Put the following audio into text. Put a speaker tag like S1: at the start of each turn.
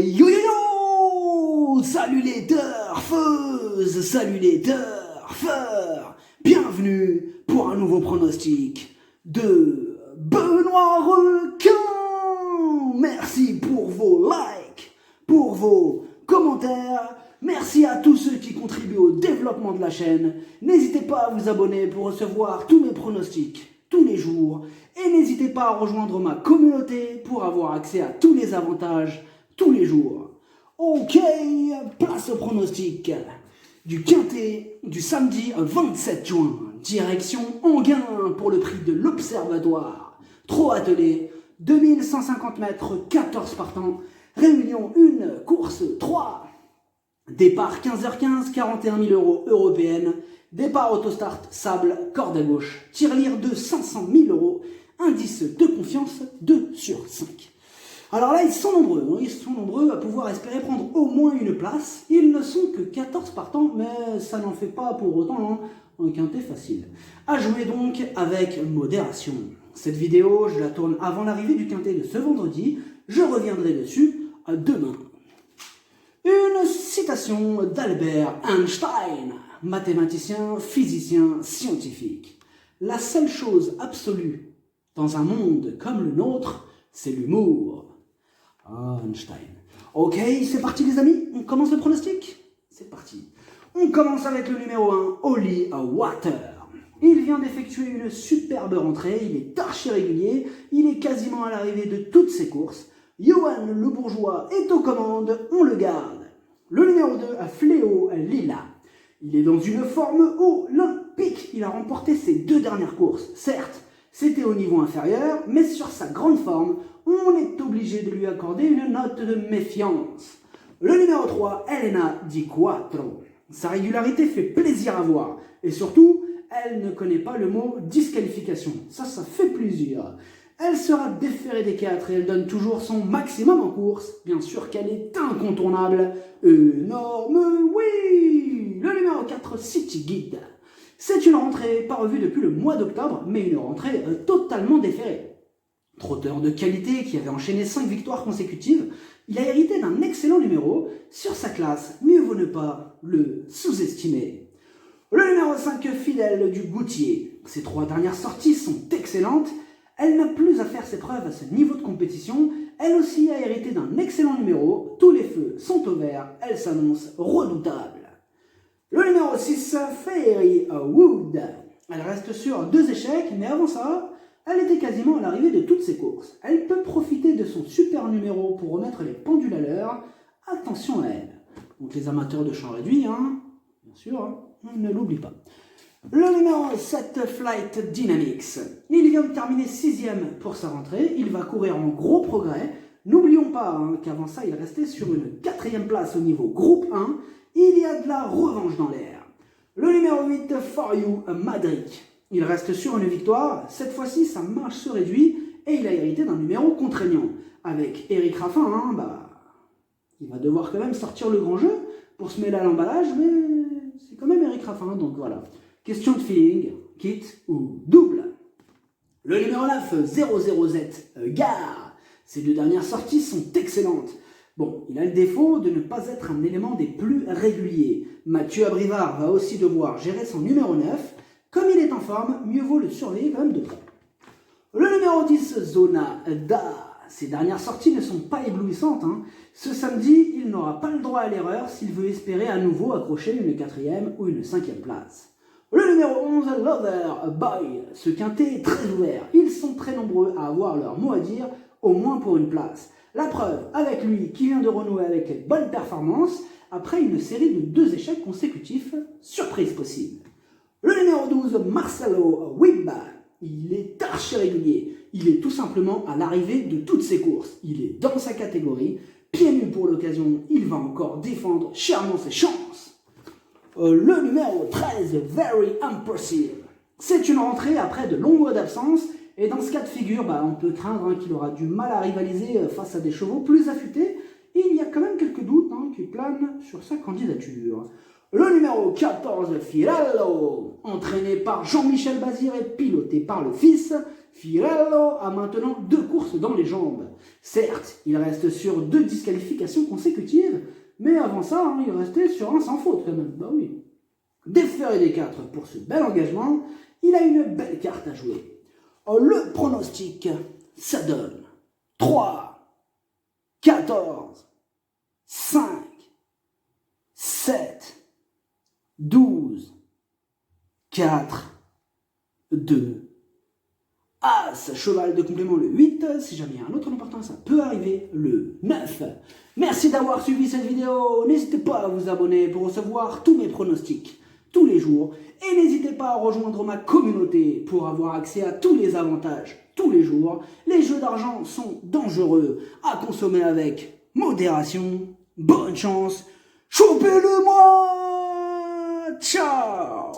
S1: Hey yo yo yo! Salut les turfeuses, salut les turfeurs! Bienvenue pour un nouveau pronostic de Benoît Requin! Merci pour vos likes, pour vos commentaires. Merci à tous ceux qui contribuent au développement de la chaîne. N'hésitez pas à vous abonner pour recevoir tous mes pronostics tous les jours. Et n'hésitez pas à rejoindre ma communauté pour avoir accès à tous les avantages tous les jours. Ok, place au pronostic du Quintet du samedi 27 juin. Direction Enghien pour le prix de l'Observatoire. Trop attelé, 2150 mètres, 14 partants. Réunion 1, course 3. Départ 15h15, 41 000 € européenne. Départ autostart, sable, corde à gauche. Tirelire de 500 000 €. Indice de confiance 2 sur 5. Alors là, ils sont nombreux à pouvoir espérer prendre au moins une place. Ils ne sont que 14 partants, mais ça n'en fait pas pour autant un quintet facile. À jouer donc avec modération. Cette vidéo, je la tourne avant l'arrivée du quintet de ce vendredi. Je reviendrai dessus demain. Une citation d'Albert Einstein, mathématicien, physicien, scientifique. La seule chose absolue dans un monde comme le nôtre, c'est l'humour. Ah, Einstein. Ok, c'est parti les amis, on commence le pronostic. C'est parti. On commence avec le numéro 1, Holly Water. Il vient d'effectuer une superbe rentrée, il est archi régulier, il est quasiment à l'arrivée de toutes ses courses. Johan Le Bourgeois est aux commandes, on le garde. Le numéro 2, Fléau Lila. Il est dans une forme olympique. Il a remporté ses 2 dernières courses. Certes, c'était au niveau inférieur, mais sur sa grande forme, on est obligé de lui accorder une note de méfiance. Le numéro 3, Elena Di Quattro. Sa régularité fait plaisir à voir. Et surtout, elle ne connaît pas le mot disqualification. Ça fait plaisir. Elle sera déférée des 4 et elle donne toujours son maximum en course. Bien sûr qu'elle est incontournable. Énorme, oui! Le numéro 4, City Guide. C'est une rentrée pas revue depuis le mois d'octobre, mais une rentrée totalement déférée. Trotteur de qualité qui avait enchaîné 5 victoires consécutives, il a hérité d'un excellent numéro. Sur sa classe, mieux vaut ne pas le sous-estimer. Le numéro 5, Fidèle du Goutier. Ses 3 dernières sorties sont excellentes. Elle n'a plus à faire ses preuves à ce niveau de compétition. Elle aussi a hérité d'un excellent numéro. Tous les feux sont au vert. Elle s'annonce redoutable. Le numéro 6, Fairy Wood. Elle reste sur 2 échecs, mais avant ça, elle était quasiment à l'arrivée de toutes ses courses. Elle peut profiter de son super numéro pour remettre les pendules à l'heure. Attention à elle. Donc les amateurs de champ réduit, bien sûr, ne l'oublie pas. Le numéro 7, Flight Dynamics. Il vient de terminer 6e pour sa rentrée. Il va courir en gros progrès. N'oublions pas qu'avant ça, il restait sur une 4e place au niveau groupe 1. Il y a de la revanche dans l'air. Le numéro 8, For You Madrid. Il reste sur une victoire. Cette fois-ci, sa marge se réduit et il a hérité d'un numéro contraignant. Avec Eric Raffin, il va devoir quand même sortir le grand jeu pour se mêler à l'emballage, mais c'est quand même Eric Raffin, donc voilà. Question de feeling, kit ou double. Le numéro 9, 00Z Gare. Ses 2 dernières sorties sont excellentes. Bon, il a le défaut de ne pas être un élément des plus réguliers. Mathieu Abrivard va aussi devoir gérer son numéro 9. Comme il est en forme, mieux vaut le surveiller quand même de près. Le numéro 10, Zona Da. Ses dernières sorties ne sont pas éblouissantes. Ce samedi, il n'aura pas le droit à l'erreur s'il veut espérer à nouveau accrocher une 4e ou une 5e place. Le numéro 11, Lover Boy. Ce quintet est très ouvert. Ils sont très nombreux à avoir leur mot à dire, au moins pour une place. La preuve avec lui qui vient de renouer avec les bonnes performances après une série de 2 échecs consécutifs. Surprise possible. Le numéro 12, Marcelo Wibba. Il est archi régulier. Il est tout simplement à l'arrivée de toutes ses courses. Il est dans sa catégorie. Pieds nus pour l'occasion, il va encore défendre chèrement ses chances. Le numéro 13, Very Impressive. C'est une rentrée après de longs mois d'absence. Et dans ce cas de figure, on peut craindre qu'il aura du mal à rivaliser face à des chevaux plus affûtés. Et il y a quand même quelques doutes qui planent sur sa candidature. Le numéro 14, Firello. Entraîné par Jean-Michel Bazir et piloté par le fils, Firello a maintenant 2 courses dans les jambes. Certes, il reste sur 2 disqualifications consécutives, mais avant ça, il restait sur un sans faute quand même. Bah oui. Déféré des 4 pour ce bel engagement, il a une belle carte à jouer. Oh, le pronostic, ça donne 3, 14, 5, 7, 12, 4, 2, As, cheval de complément le 8, si jamais il y a un autre important, ça peut arriver, le 9. Merci d'avoir suivi cette vidéo, n'hésitez pas à vous abonner pour recevoir tous mes pronostics tous les jours, et n'hésitez pas à rejoindre ma communauté pour avoir accès à tous les avantages tous les jours. Les jeux d'argent sont dangereux, à consommer avec modération. Bonne chance, chopez-le moi. Ciao.